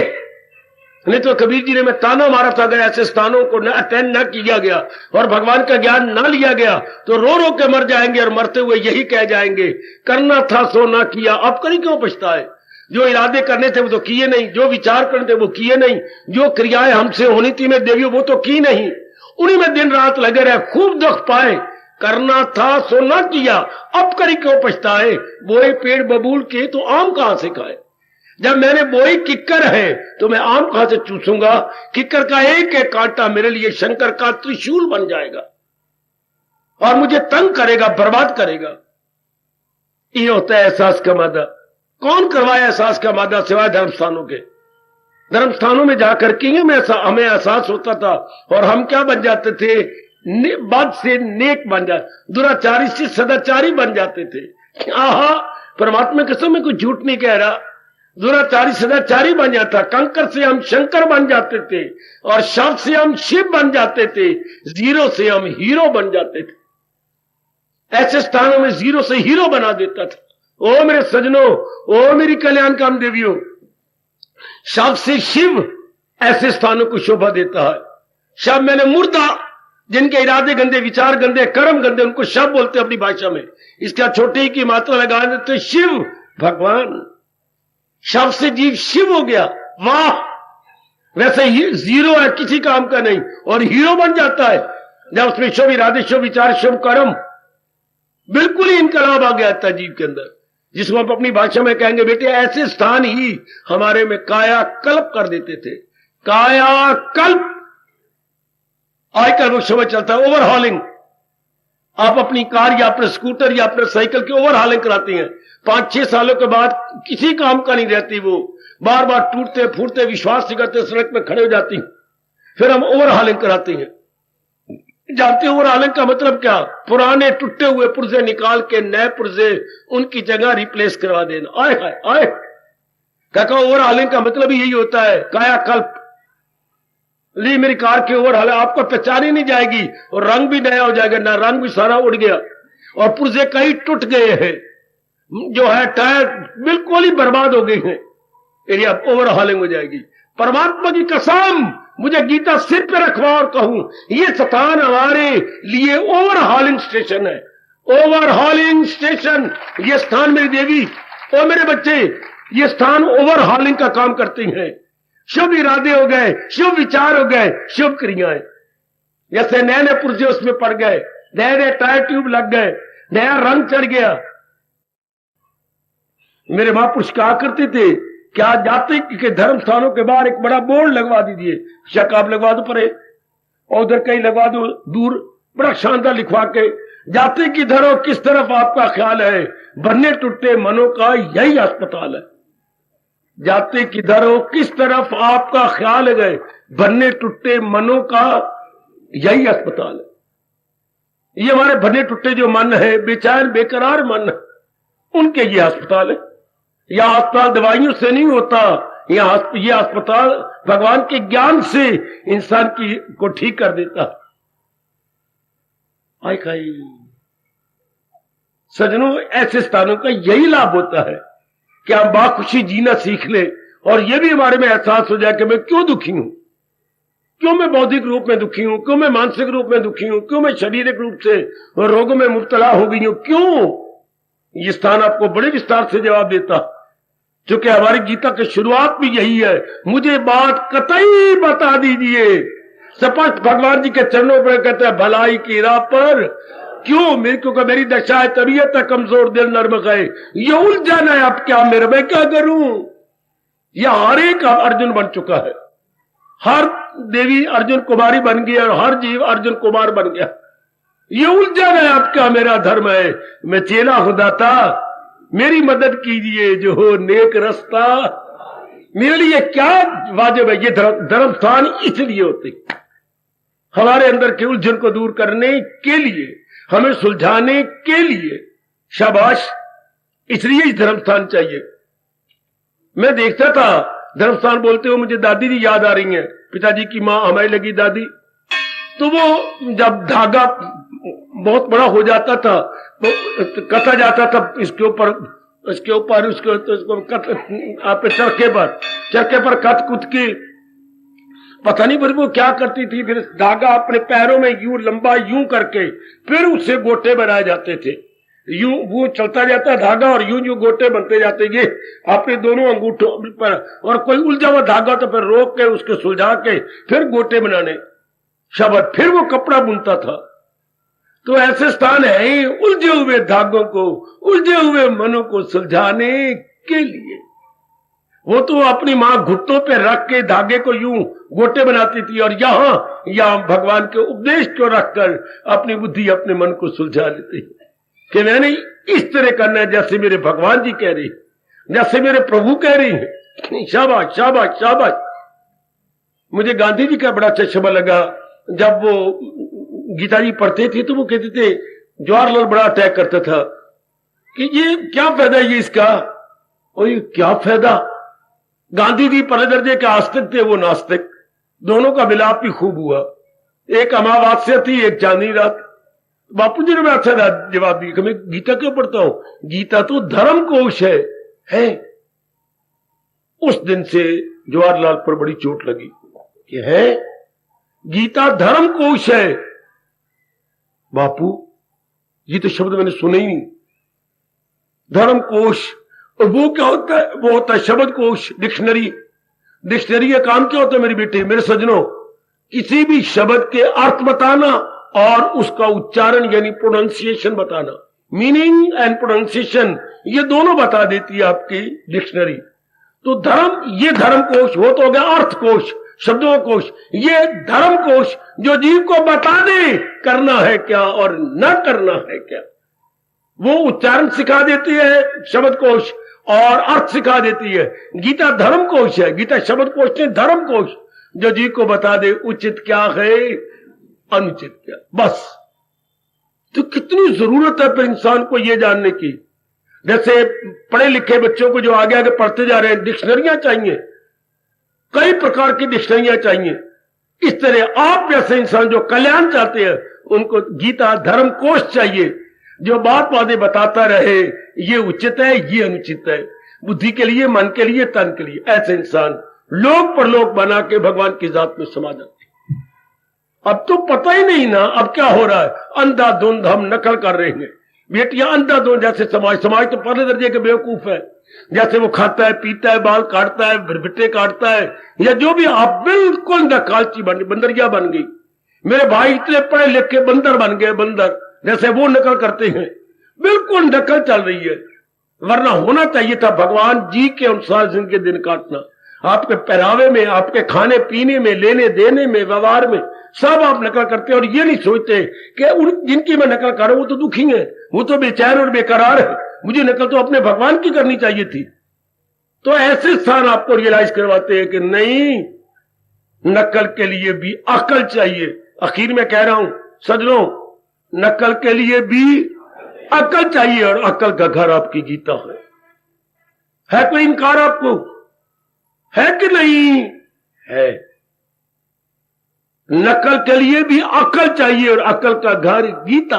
नहीं तो कबीर जी ने मैं ताना मारा था, अगर ऐसे स्थानों को न अटेंड न किया गया और भगवान का ज्ञान न लिया गया तो रो रो के मर जाएंगे और मरते हुए यही कह जाएंगे करना था सो ना किया, अब कहीं क्यों पछताए। जो इरादे करने थे वो तो किए नहीं, जो विचार करने थे वो किए नहीं, जो क्रियाएं हमसे होनी थी मैं देवियों वो तो की नहीं, उन्हीं में दिन रात लगे रहे, खूब दुख पाए। करना था सो ना किया, अब कहीं क्यों पछताए। बोए पेड़ बबूल के तो आम कहां से खाए। जब मैंने बोई किक्कर है तो मैं आम कहां से चूसूंगा। किक्कर का एक एक कांटा मेरे लिए शंकर का त्रिशूल बन जाएगा और मुझे तंग करेगा, बर्बाद करेगा। ये होता है एहसास का मादा। कौन करवाया एहसास का मादा सिवाय धर्मस्थानों के। धर्मस्थानों में जाकर के हमें एहसास होता था और हम क्या बन जाते थे, बद से नेक बन जाते, दुराचारी से सदाचारी बन जाते थे। आहा, परमात्मा कसम में कुछ झूठ नहीं कह रहा, दुराचारी सदाचारी बन जाता। कंकर से हम शंकर बन जाते थे और शव से हम शिव बन जाते थे, जीरो से हम हीरो बन जाते थे। ऐसे स्थानों में जीरो से हीरो बना देता था। ओ मेरे सजनों, ओ मेरी कल्याण काम देवियों, शव से शिव ऐसे स्थानों को शोभा देता है। शव मैंने मुर्दा, जिनके इरादे गंदे, विचार गंदे, कर्म गंदे, उनको शव बोलते अपनी भाषा में। इसका छोटे की मात्रा लगा देते शिव, भगवान। शव से जीव शिव हो गया, वाह। वैसे ही जीरो है, किसी काम का नहीं, और हीरो बन जाता है जब उसमें शुभ इरादे, शुभ विचार, शुभ कर्म, बिल्कुल ही इनकलाब आ गया था जीव के अंदर, जिसको हम अपनी भाषा में कहेंगे बेटे ऐसे स्थान ही हमारे में काया कल्प कर देते थे। काया कल्प आजकल वो शब्द चलता है, ओवरहॉलिंग। आप अपनी कार या अपने स्कूटर या अपने साइकिल की ओवरहॉलिंग कराती हैं, 5-6 सालों के बाद किसी काम का नहीं रहती, वो बार बार टूटते फूटते, विश्वास नहीं करते, सड़क में खड़े हो जाती। फिर हम ओवरहॉलिंग कराते हैं। जानते हो ओवरहॉलिंग का मतलब क्या? पुराने टूटे हुए पुर्जे निकाल के नए पुर्जे उनकी जगह रिप्लेस करवा देना। आए हाय आए, काका ओवरहॉलिंग का मतलब यही होता है, कायाकल्प। ली मेरी कार की ओवर हाल आपको पहचान ही नहीं जाएगी और रंग भी नया हो जाएगा, ना रंग भी सारा उड़ गया और पुर्जे कई टूट गए हैं, जो है टायर बिल्कुल ही बर्बाद हो गई है, एरिया ओवर हॉलिंग हो जाएगी। परमात्मा की कसम मुझे गीता सिर पे रखवा और कहूं ये स्थान हमारे लिए ओवर हॉलिंग स्टेशन है, ओवर हॉलिंग स्टेशन। ये स्थान मेरी देवी और मेरे बच्चे, ये स्थान ओवर हॉलिंग का काम करते हैं। शुभ इरादे हो गए, शुभ विचार हो गए, शुभ क्रियाएं, जैसे नए नए पुर्जे उसमें पड़ गए, नए नए टायर ट्यूब लग गए, नया रंग चढ़ गया। मेरे महापुरुष कहा करते थे क्या जाति के धर्म स्थानों के बाहर एक बड़ा बोर्ड लगवा दीजिए, शक आप लगवा दो परे और उधर कहीं लगवा दो दूर, बड़ा शानदार लिखवा के, जाति की धरो किस तरफ आपका ख्याल है, बनने टूटे मनों का यही अस्पताल है। जाति की धरो किस तरफ आपका ख्याल है, बनने टूटे मनों का यही अस्पताल है। ये हमारे बने टूटे जो मन है, बेचैन बेकरार मन, उनके ये अस्पताल है। यह अस्पताल दवाइयों से नहीं होता, यह अस्पताल भगवान के ज्ञान से इंसान की को ठीक कर देता। आई खाई सजनों, ऐसे स्थानों का यही लाभ होता है कि हम बाखुशी जीना सीख ले और यह भी हमारे में एहसास हो जाए कि मैं क्यों दुखी हूं, क्यों मैं बौद्धिक रूप में दुखी हूं, क्यों मैं मानसिक रूप में दुखी हूं, क्यों मैं शारीरिक रूप से रोगों में मुब्तला हो गई हूं, क्यों। ये स्थान आपको बड़े विस्तार से जवाब देता, क्योंकि हमारी गीता की शुरुआत भी यही है, मुझे बात कतई बता दीजिए। स्पष्ट भगवान जी के चरणों पर कहते हैं भलाई की राह पर क्यों, मेरे क्योंकि मेरी दशा है, तबीयत है कमजोर, दिल नर्म है, ये उलझन है, अब क्या मेरे मैं क्या करूं। यह हर एक अर्जुन बन चुका है, हर देवी अर्जुन कुमारी बन गई और हर जीव अर्जुन कुमार बन गया। ये उलझन है, अब क्या मेरा धर्म है, मैं चेला खुदा था, मेरी मदद कीजिए जो हो नेक रास्ता, मेरे लिए क्या वाजिब है। ये धर्म स्थान इसलिए होते हमारे अंदर के उलझन को दूर करने के लिए, हमें सुलझाने के लिए। शाबाश, इसलिए इस धर्म स्थान चाहिए। मैं देखता था धर्म स्थान बोलते हुए मुझे दादी जी याद आ रही हैं, पिताजी की मां हमारी लगी दादी। तो वो जब धागा बहुत बड़ा हो जाता था तो कटा जाता था इसके ऊपर उसको आप चरखे पर कट कुट के, पता नहीं फिर वो क्या करती थी, फिर धागा अपने पैरों में यूं लंबा यूं करके फिर उससे गोटे बनाए जाते थे। यूं वो चलता जाता धागा और यूं यूं गोटे बनते जाते, ये अपने दोनों अंगूठों पर, और कोई उलझा हुआ धागा तो फिर रोक के उसके सुलझा के फिर गोटे बनाने शब्द, फिर वो कपड़ा बुनता था। तो ऐसे स्थान है उलझे हुए धागों को, उलझे हुए मनों को सुलझाने के लिए। वो तो अपनी मां घुटनों पे रख के धागे को यूं गोटे बनाती थी और यहां भगवान के उपदेश को रखकर अपनी बुद्धि अपने मन को सुलझा लेती है कि मैंने इस तरह करना है जैसे मेरे भगवान जी कह रहे हैं, जैसे मेरे प्रभु कह रही हैं। शाबाश शाबाश शाबाश। मुझे गांधी जी का बड़ा अच्छा शब्द लगा, जब वो गीता जी पढ़ते थे तो वो कहते थे, जवाहरलाल बड़ा अटैक करता था कि ये क्या फायदा है ये इसका, और ये क्या फायदा। गांधी जी पहले दर्जे के आस्तिक थे, वो नास्तिक, दोनों का मिलाप भी खूब हुआ। एक अमावस्या थी, एक चांदनी रात। बापू जी ने मैं अच्छा जवाब दिया कि मैं गीता क्यों पढ़ता हूं, गीता तो धर्म कोश है। उस दिन से जवाहरलाल पर बड़ी चोट लगी कि है गीता धर्म कोश है। बापू ये तो शब्द मैंने सुने ही नहीं, धर्म कोश। और वो क्या होता है, वो होता है शब्द कोश, डिक्शनरी। डिक्शनरी का काम क्या होता है मेरी बेटी, मेरे सजनों, किसी भी शब्द के अर्थ बताना और उसका उच्चारण यानी प्रोनाउंसिएशन बताना, मीनिंग एंड प्रोनाउंसिएशन, ये दोनों बता देती है आपकी डिक्शनरी। तो धर्म, ये धर्म कोश, वो तो हो गया अर्थ कोश, शब्दों कोश। ये धर्म कोश जो जीव को बता दे करना है क्या और न करना है क्या। वो उच्चारण सिखा देती है शब्द कोश और अर्थ सिखा देती है। गीता धर्म कोश है, गीता शब्द कोश नहीं, धर्म कोश जो जीव को बता दे उचित क्या है अनुचित क्या। बस तो कितनी जरूरत है फिर इंसान को यह जानने की। जैसे पढ़े लिखे बच्चों को जो आगे आगे पढ़ते जा रहे हैं, डिक्शनरियां चाहिए, कई प्रकार की डिक्शनरियां चाहिए। इस तरह आप जैसे इंसान जो कल्याण चाहते हैं उनको गीता धर्म कोश चाहिए, जो बात बातें बताता रहे ये उचित है ये अनुचित है, बुद्धि के लिए, मन के लिए, तन के लिए। ऐसे इंसान लोक परलोक बना के भगवान की जात में समा जाते। अब तो पता ही नहीं ना अब क्या हो रहा है, अंधाधुंध हम नकल कर रहे हैं। बेटियां अंधाधुंध, जैसे समाज तो पहले दर्जे के बेवकूफ है, जैसे वो खाता है पीता है, बाल काटता है, भिट्टे काटता है, या जो भी, आप बिल्कुल नकालची बन गई, बंदरिया बन गई। मेरे भाई इतने पढ़े लिखे बंदर बन गए, बंदर जैसे वो नकल करते हैं, बिल्कुल नकल चल रही है। वरना होना चाहिए था भगवान जी के अनुसार जिनके दिन काटना। आपके पहरावे में, आपके खाने पीने में, लेने देने में, व्यवहार में, सब आप नकल करते हैं और ये नहीं सोचते कि उन जिनकी मैं नकल कर रहा हूं वो तो दुखी है, वो तो बेचैन और बेकरार है, मुझे नकल तो अपने भगवान की करनी चाहिए थी। तो ऐसे स्थान आपको रियलाइज करवाते हैं कि नहीं, नकल के लिए भी अकल चाहिए। आखिर में कह रहा हूं सजनों, नकल के लिए भी अकल चाहिए, और अकल का घर आपकी गीता है कोई इनकार आपको? है कि नहीं है? नकल के लिए भी अकल चाहिए, और अकल का घर गीता।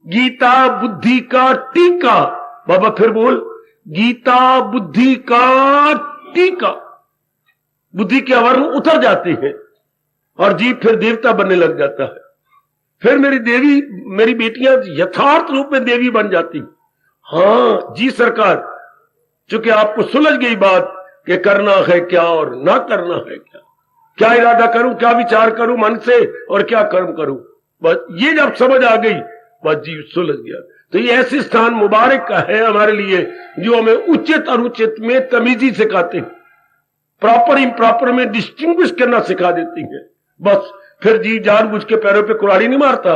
गीता बुद्धि का टीका। बाबा फिर बोल, गीता बुद्धि का टीका। बुद्धि के आवरण उतर जाते हैं और जीव फिर देवता बनने लग जाता है। फिर मेरी बेटियां यथार्थ रूप में देवी बन जाती। हां जी सरकार, चूंकि आपको सुलझ गई बात कि करना है क्या और ना करना है क्या, क्या इरादा करूं, क्या विचार करूं मन से और क्या कर्म करूं, बस ये जब समझ आ गई बस जीव सुलझ गया। तो ये ऐसे स्थान मुबारक का है हमारे लिए जो हमें उचित अनुचित में तमीजी सिखाते हैं, प्रॉपर इम्प्रॉपर में डिस्टिंग्विश करना सिखा देती है। बस फिर जीव जानबूझ के पैरों पे कुल्हाड़ी नहीं मारता,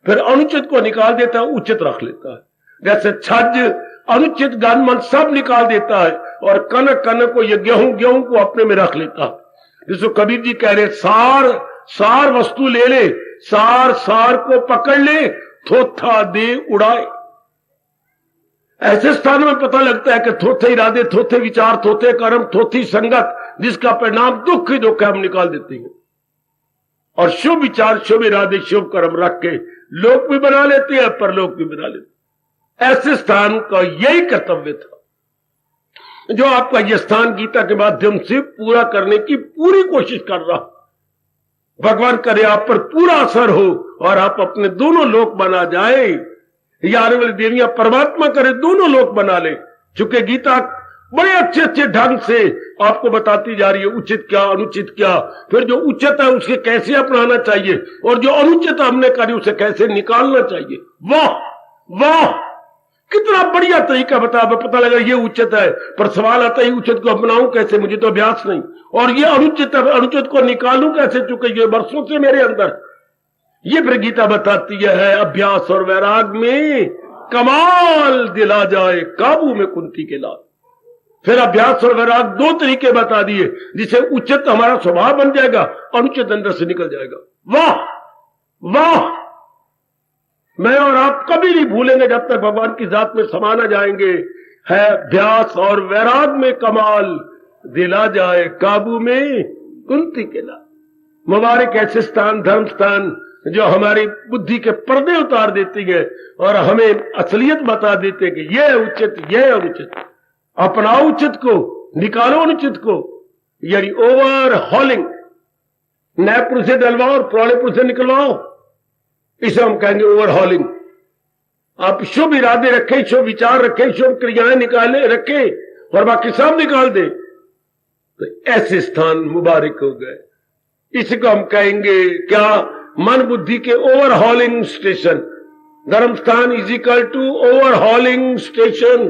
फिर अनुचित को निकाल देता है, उचित रख लेता है। जैसे छज अनुचित गान मन सब निकाल देता है और कनक कनक को, ये गेहूं को अपने में रख लेता है। जिसको कबीर जी कह रहे, सार वस्तु ले ले, सार को पकड़ ले, थोथा दे उड़ाए। ऐसे स्थान में पता लगता है कि थोथे इरादे, थोथे विचार, थोथे कर्म, थोथी संगत, जिसका परिणाम दुख ही दुख है, हम निकाल देते हैं। और शुभ विचार, शुभ इरादे, शुभ कर्म रख के लोक भी बना लेते हैं, परलोक भी बना लेते हैं। ऐसे स्थान का यही कर्तव्य था जो आपका यह स्थान गीता के माध्यम से पूरा करने की पूरी कोशिश कर रहा। भगवान करे आप पर पूरा असर हो और आप अपने दोनों लोक बना जाए, या आने वाली देवियां परमात्मा करे दोनों लोक बना ले। चूंकि गीता बड़े अच्छे अच्छे ढंग से आपको बताती जा रही है उचित क्या अनुचित क्या, फिर जो उचित है उसे कैसे अपनाना चाहिए और जो अनुचित हमने करी उसे कैसे निकालना चाहिए। वाह वाह, कितना बढ़िया तरीका पता लगा ये उचित है, पर सवाल आता है उचित को अपनाऊं कैसे, मुझे तो अभ्यास नहीं, और ये अनुचित को निकालूं कैसे, चूंकि ये वर्षों से मेरे अंदर। ये फिर गीता बताती है अभ्यास और वैराग में कमाल दिला जाए, काबू में कुंती के लाल। फिर अभ्यास और वैराग दो तरीके बता दिए, जिसे उचित हमारा स्वभाव बन जाएगा, अनुचित अंदर से निकल जाएगा। वाह वाह, मैं और आप कभी नहीं भूलेंगे जब तक भगवान की जात में समा न जाएंगे। है अभ्यास और वैराग में कमाल दिला जाए, काबू में कुंती के लाल। मुबारक ऐसे स्थान, धर्म स्थान जो हमारी बुद्धि के पर्दे उतार देती है और हमें असलियत बता देते कि यह उचित यह अनुचित। अपनाओ उचित को, निकालो अनुचित को, यानी ओवरहॉलिंग। नए पुरुष से डलवाओ और पुराने पुरुष से निकलवाओ, इसे हम कहेंगे ओवरहॉलिंग। आप शुभ इरादे रखें, शुभ विचार रखें, शुभ क्रियाएं निकाले रखें और बाकी सब निकाल दे, तो ऐसे स्थान मुबारक हो गए। इसको हम कहेंगे क्या, मन बुद्धि के ओवरहॉलिंग स्टेशन। धर्म स्थान is equal to overhauling station,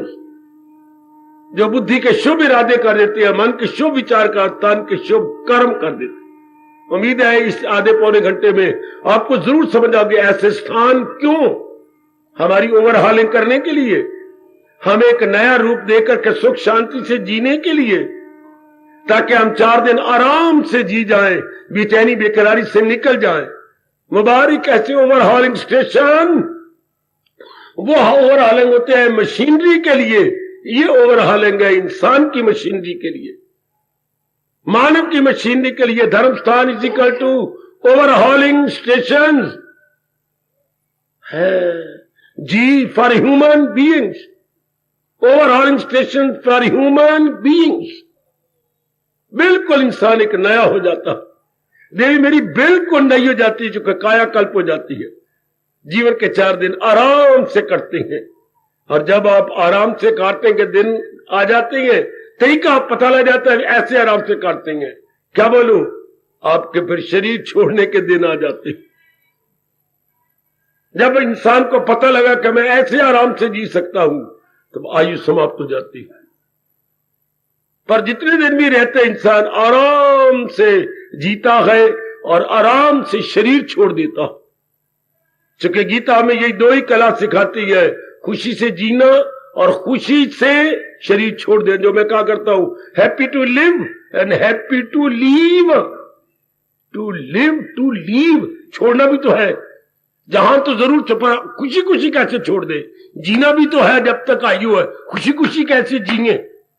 जो बुद्धि के शुभ इरादे कर देते हैं, मन के शुभ विचार का, तन के शुभ कर्म कर देते हैं। उम्मीद है इस आधे पौने घंटे में आपको जरूर समझ आ गया ऐसे स्थान क्यों, हमारी ओवरहॉलिंग करने के लिए, हमें एक नया रूप देकर के सुख शांति से जीने के लिए, ताकि हम 4 दिन आराम से जी जाएं, बेचैनी बेकरारी से निकल जाएं। मुबारक ऐसे ओवरहॉलिंग स्टेशन। वो ओवरहॉलिंग होते हैं मशीनरी के लिए, ये ओवरहॉलिंग है इंसान की मशीनरी के लिए। मानव की मशीनरी के लिए धर्म स्थान is equal to overhauling station है। जी for human beings, overhauling station for human beings. बिल्कुल इंसान एक नया हो जाता। देवी मेरी बिल्कुल नई हो जाती, जो कायाकल्प हो जाती है। जीवन के 4 दिन आराम से कटते हैं, और जब आप आराम से काटने के दिन आ जाते हैं, तरीका पता लग जाता है, ऐसे आराम से काटते हैं। क्या बोलूं, आपके फिर शरीर छोड़ने के दिन आ जाते हैं। जब इंसान को पता लगा कि मैं ऐसे आराम से जी सकता हूं, तब आयु समाप्त हो जाती है। पर जितने दिन भी रहते इंसान आराम से जीता है और आराम से शरीर छोड़ देता। चूंकि गीता हमें यही 2 ही कला सिखाती है, खुशी से जीना और खुशी से शरीर छोड़ देना। जो मैं कहा करता हूं, happy to live and happy to leave. To live to leave, छोड़ना भी तो है। जहां तो जरूर छुपा, खुशी खुशी कैसे छोड़ दे। जीना भी तो है, जब तक आयु है। खुशी खुशी कैसे जिए,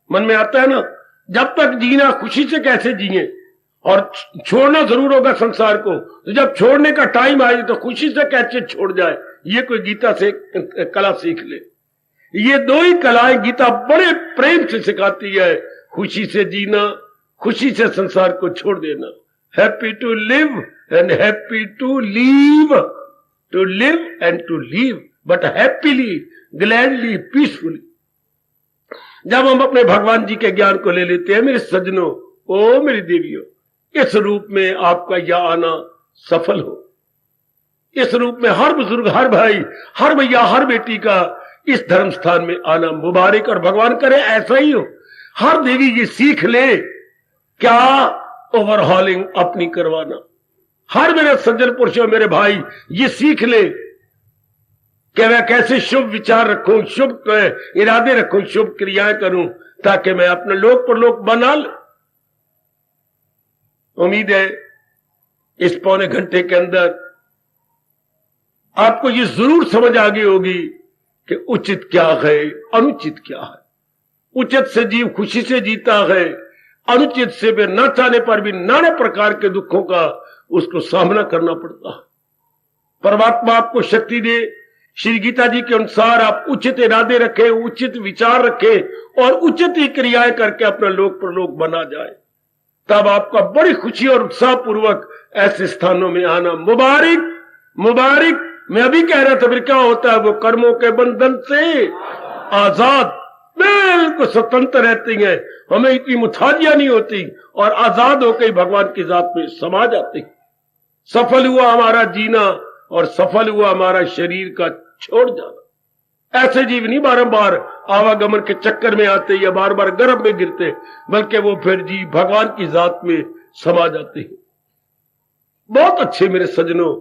मन में आता है ना। जब तक जीना, खुशी से कैसे जिए। और छोड़ना जरूर होगा संसार को, तो जब छोड़ने का टाइम आए तो खुशी से कैसे छोड़ जाए। ये कोई गीता से कला सीख ले। ये 2 ही कलाएं गीता बड़े प्रेम से सिखाती है। खुशी से जीना, खुशी से संसार को छोड़ देना। Happy to live and happy to leave. To live and to leave, but happily, gladly, peacefully. जब हम अपने भगवान जी के ज्ञान को ले लेते हैं, मेरे सज्जनों, ओ मेरी देवियों, इस रूप में आपका यह आना सफल हो। इस रूप में हर बुजुर्ग, हर भाई, हर भैया, हर बेटी का इस धर्म स्थान में आना मुबारक, और भगवान करे ऐसा ही हो। हर देवी ये सीख ले, क्या ओवरहॉलिंग अपनी करवाना। हर मेरे सज्जन पुरुषों, मेरे भाई, ये सीख ले कि मैं कैसे शुभ विचार रखूं, शुभ इरादे रखूं, शुभ क्रियाएं करूं, ताकि मैं अपने लोक परलोक बना लूं। उम्मीद है इस पौने घंटे के अंदर आपको ये जरूर समझ आ गई होगी कि उचित क्या है, अनुचित क्या है। उचित से जीव खुशी से जीता है, अनुचित से भी न चाहने पर भी नाना प्रकार के दुखों का उसको सामना करना पड़ता है। परमात्मा आपको शक्ति दे। श्री गीता जी के अनुसार आप उचित इरादे रखें, उचित विचार रखें और उचित ही क्रियाएं करके अपना लोक परलोक बना जाए। तब आपका बड़ी खुशी और उत्साह पूर्वक ऐसे स्थानों में आना मुबारक, मुबारक। मैं अभी कह रहा था, फिर क्या होता है, वो कर्मों के बंधन से आजाद, बिल्कुल स्वतंत्र रहती हैं। हमें इतनी मुथाजियां नहीं होती और आजाद होकर भगवान की जात में समा जाती। सफल हुआ हमारा जीना और सफल हुआ हमारा शरीर का छोड़ जाना। ऐसे जीव नहीं बारंबार आवागमन के चक्कर में आते या बार बार गर्भ में गिरते, बल्कि वो फिर जी भगवान की जात में समा जाते हैं। बहुत अच्छे मेरे सज्जनों,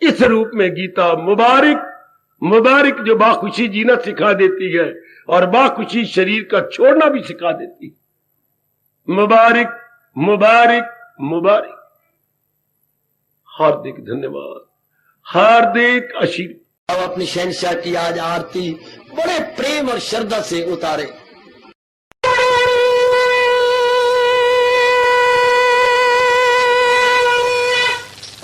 इस रूप में गीता मुबारक, मुबारक, जो बाखुशी जीना सिखा देती है और बाखुशी शरीर का छोड़ना भी सिखा देती है। मुबारक, मुबारक, मुबारक। हार्दिक धन्यवाद, हार्दिक आशीर्वाद। अब अपनी शहंशाह की आज आरती बड़े प्रेम और श्रद्धा से उतारे।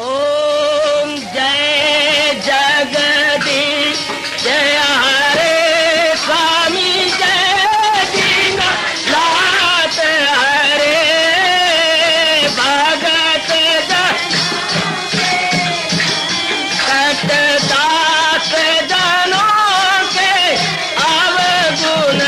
ओम जय जगदीश जय हरे स्वामी जय दीना लात हरे भगत दास जनों के अवगुण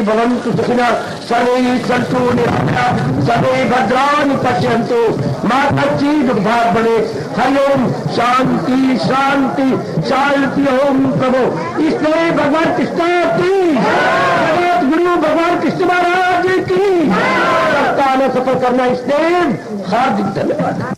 भवन्तु सुखिनः सर्वे सन्तु निरामयाः सर्वे भद्राणि पश्यन्तु मा कश्चित् दुर्भाग् भवेत्। हरि ओम शांति शांति शांति। ओम प्रभु इसलिए भगवान कृष्ण की जगत गुरु भगवान कृष्ण महाराज की सप्ताह में सफल करना इसलिए हार्दिक धन्यवाद।